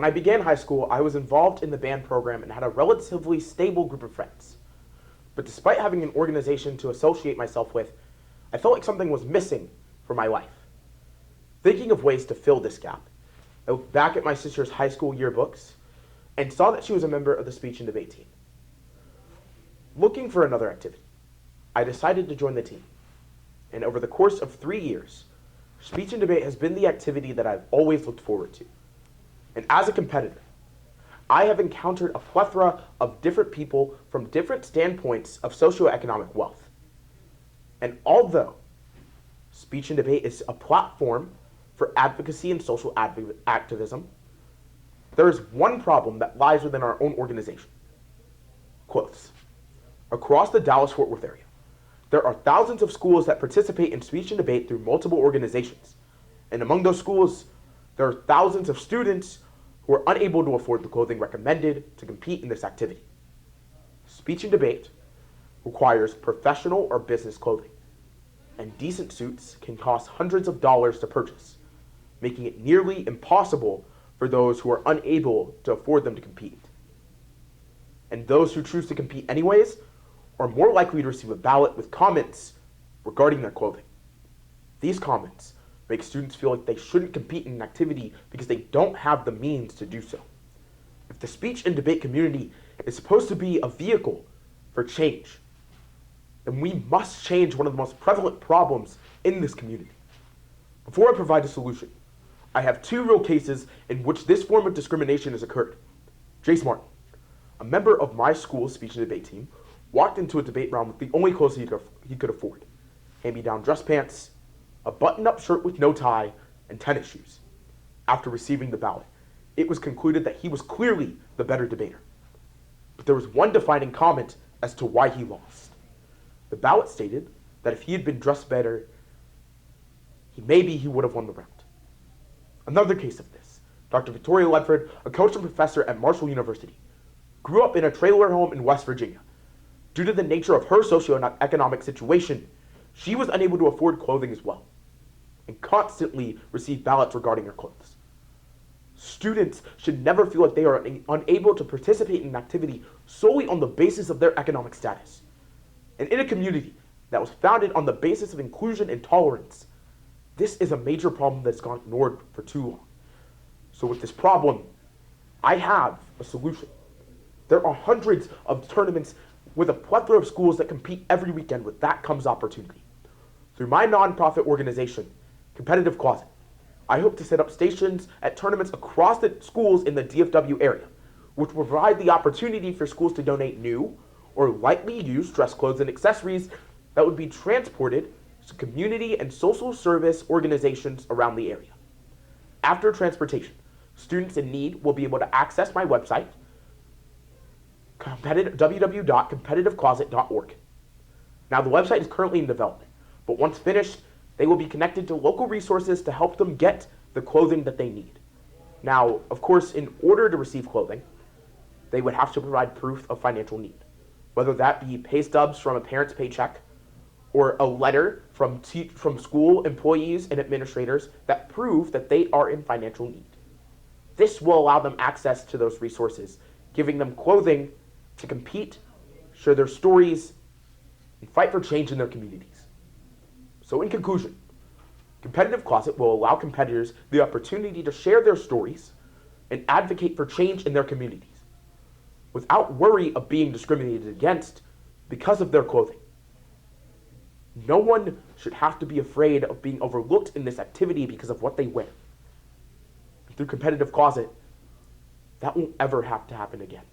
When I began high school, I was involved in the band program and had a relatively stable group of friends. But despite having an organization to associate myself with, I felt like something was missing from my life. Thinking of ways to fill this gap, I looked back at my sister's high school yearbooks and saw that she was a member of the speech and debate team. Looking for another activity, I decided to join the team. And over the course of 3 years, speech and debate has been the activity that I've always looked forward to. And as a competitor, I have encountered a plethora of different people from different standpoints of socioeconomic wealth. And although speech and debate is a platform for advocacy and social activism, there is one problem that lies within our own organization. Quotes. Across the Dallas-Fort Worth area, there are thousands of schools that participate in speech and debate through multiple organizations. And among those schools, there are thousands of students who are unable to afford the clothing recommended to compete in this activity. Speech and debate requires professional or business clothing, and decent suits can cost hundreds of dollars to purchase, making it nearly impossible for those who are unable to afford them to compete. And those who choose to compete anyways are more likely to receive a ballot with comments regarding their clothing. These comments make students feel like they shouldn't compete in an activity because they don't have the means to do so. If the speech and debate community is supposed to be a vehicle for change, then we must change one of the most prevalent problems in this community. Before I provide a solution, I have 2 real cases in which this form of discrimination has occurred. Jace Martin, a member of my school's speech and debate team, walked into a debate round with the only clothes he could afford: hand-me-down dress pants, a button-up shirt with no tie, and tennis shoes. After receiving the ballot, it was concluded that he was clearly the better debater. But there was one defining comment as to why he lost. The ballot stated that if he had been dressed better, maybe he would have won the round. Another case of this, Dr. Victoria Ledford, a coach and professor at Marshall University, grew up in a trailer home in West Virginia. Due to the nature of her socioeconomic situation, she was unable to afford clothing as well, and constantly received ballots regarding her clothes. Students should never feel like they are unable to participate in an activity solely on the basis of their economic status. And in a community that was founded on the basis of inclusion and tolerance, this is a major problem that's gone ignored for too long. So with this problem, I have a solution. There are hundreds of tournaments with a plethora of schools that compete every weekend. With that comes opportunity. Through my nonprofit organization, Competitive Closet, I hope to set up stations at tournaments across the schools in the DFW area, which will provide the opportunity for schools to donate new or lightly used dress clothes and accessories that would be transported to community and social service organizations around the area. After transportation, students in need will be able to access my website, www.competitivecloset.org. Now, the website is currently in development, but once finished, they will be connected to local resources to help them get the clothing that they need. Now, of course, in order to receive clothing, they would have to provide proof of financial need, whether that be pay stubs from a parent's paycheck or a letter from school employees and administrators that prove that they are in financial need. This will allow them access to those resources, giving them clothing to compete, share their stories, and fight for change in their communities. So in conclusion, Competitive Closet will allow competitors the opportunity to share their stories and advocate for change in their communities without worry of being discriminated against because of their clothing. No one should have to be afraid of being overlooked in this activity because of what they wear. And through Competitive Closet, that won't ever have to happen again.